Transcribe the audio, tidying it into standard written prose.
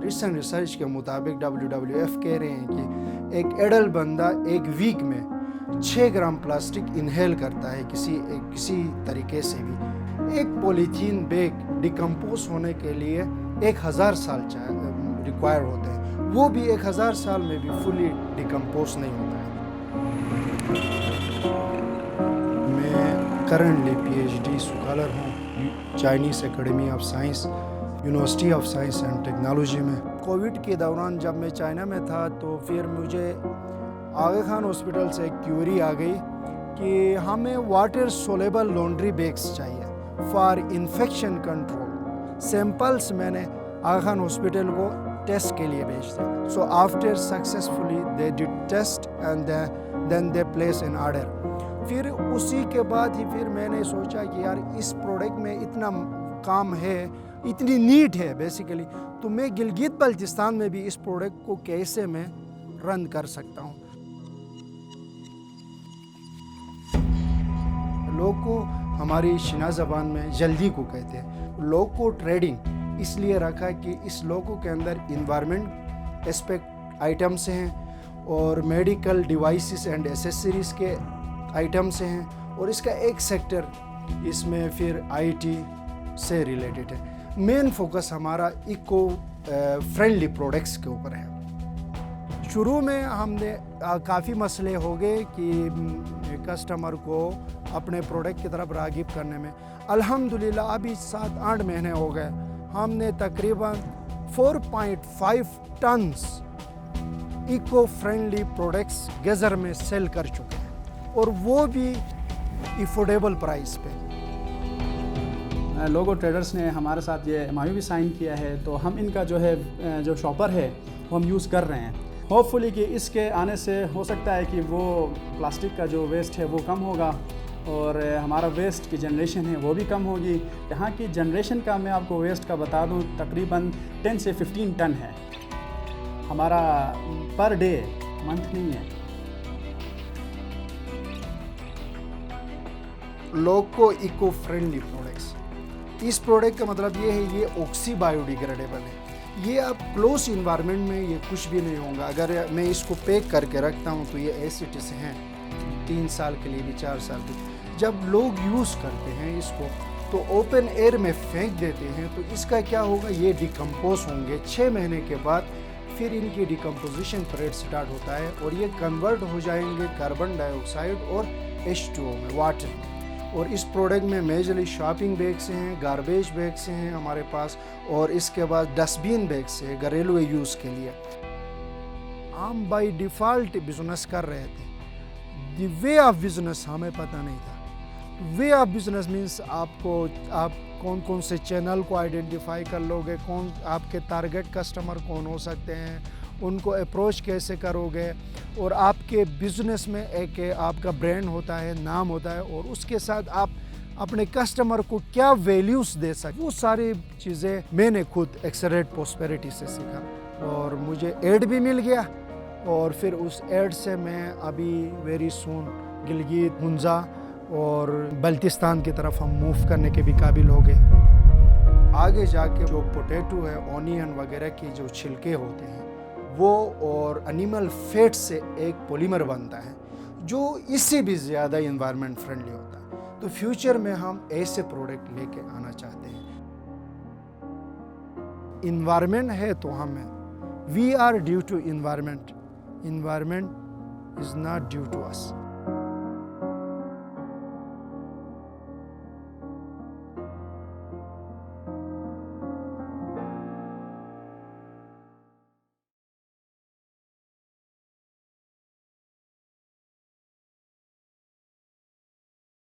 Recent research के मुताबिक WWF कह रहे हैं कि एक एडल्ट बंदा एक वीक में 6 ग्राम प्लास्टिक इनहेल करता है किसी तरीके से भी। एक पॉलीथीन बैग डिकम्पोज होने के लिए 1000 साल रिक्वायर होते हैं, वो भी 1000 साल में भी फुली डिकम्पोज नहीं होता है। मैं करंटली PhD स्कॉलर हूँ Chinese academy of science, university of science and technology में। कोविड के दौरान जब मैं चाइना में था तो फिर मुझे आगा खान हॉस्पिटल से एक क्यूरी आ गई कि हमें वाटर सोलेबल लॉन्ड्री बैग्स चाहिए फॉर इन्फेक्शन कंट्रोल। सैंपल्स मैंने आगा खान हॉस्पिटल को टेस्ट के लिए भेज दिया। So after successfully they did test and then they place an order. फिर उसी के बाद ही फिर मैंने सोचा कि यार इस प्रोडक्ट में इतना काम है, इतनी नीड है बेसिकली, तो मैं गिलगित बल्तिस्तान में भी इस प्रोडक्ट को कैसे मैं रन कर सकता हूँ। लोग को हमारी शिना ज़बान में जल्दी को कहते हैं। लोग को ट्रेडिंग इसलिए रखा कि इस लोगों के अंदर इन्वायरमेंट एस्पेक्ट आइटम्स हैं और मेडिकल डिवाइसेस एंड एसेसरीज़ के आइटम्स हैं, और इसका एक सेक्टर इसमें फिर IT से रिलेटेड है। मेन फोकस हमारा इको फ्रेंडली प्रोडक्ट्स के ऊपर है। शुरू में हमने काफ़ी मसले हो गए कि कस्टमर को अपने प्रोडक्ट की तरफ राग़िब करने में। अल्हम्दुलिल्लाह अभी 7-8 महीने हो गए, हमने तकरीबन 4.5 turns eco friendly products gazer में सेल कर चुके हैं, और वो भी अफोर्डेबल प्राइस पे। लोगो ट्रेडर्स ने हमारे साथ ये MOU भी साइन किया है, तो हम इनका जो शॉपर है वो हम यूज़ कर रहे हैं। होपफुली कि इसके आने से हो सकता है कि वो प्लास्टिक का जो वेस्ट है वो कम होगा और हमारा वेस्ट की जनरेशन है वो भी कम होगी। यहाँ की जनरेशन का मैं आपको वेस्ट का बता दूँ, तकरीबन 10 से 15 टन है हमारा पर डे, मंथ नहीं है। लोग को इको फ्रेंडली प्रोडक्ट्स, इस प्रोडक्ट का मतलब ये है, ये ऑक्सी बायोडिग्रेडेबल है। ये आप क्लोज इन्वायरमेंट में ये कुछ भी नहीं होगा। अगर मैं इसको पैक करके रखता हूँ तो ये ऐसे से हैं 3 साल के लिए भी, 4 साल के लिए। जब लोग यूज़ करते हैं इसको तो ओपन एयर में फेंक देते हैं, तो इसका क्या होगा, ये डिकम्पोज होंगे। 6 महीने के बाद फिर इनकी डिकम्पोजिशन पीरियड स्टार्ट होता है और ये कन्वर्ट हो जाएंगे कार्बन डाइऑक्साइड और H2O में, वाटर में। और इस प्रोडक्ट में मेजरली शॉपिंग बैग्स हैं, गार्बेज बैग्स हैं हमारे पास, और इसके बाद डस्टबिन बैग्स हैं घरेलू यूज़ के लिए। हम बाय डिफ़ॉल्ट बिजनेस कर रहे थे, द वे ऑफ बिजनेस हमें पता नहीं था। वे ऑफ बिजनेस मीन्स आप कौन कौन से चैनल को आइडेंटिफाई कर लोगे, कौन आपके टारगेट कस्टमर कौन हो सकते हैं, उनको अप्रोच कैसे करोगे, और आपके बिजनेस में एक आपका ब्रांड होता है, नाम होता है, और उसके साथ आप अपने कस्टमर को क्या वैल्यूज़ दे सकते, वो सारी चीज़ें मैंने खुद एक्सेलरेट प्रॉस्पेरिटी से सीखा। और मुझे एड भी मिल गया, और फिर उस एड से मैं अभी वेरी सून गिलगित, हुंजा और बल्तिस्तान की तरफ हम मूव करने के भी काबिल हो गए। आगे जाके जो पोटैटो है, ऑनियन वगैरह की जो छिलके होते हैं वो और एनिमल फैट से एक पॉलीमर बनता है जो इससे भी ज़्यादा इन्वायरमेंट फ्रेंडली होता है। तो फ्यूचर में हम ऐसे प्रोडक्ट लेके आना चाहते हैं। इन्वायरमेंट है तो हमें, we are due to environment, environment is not due to us.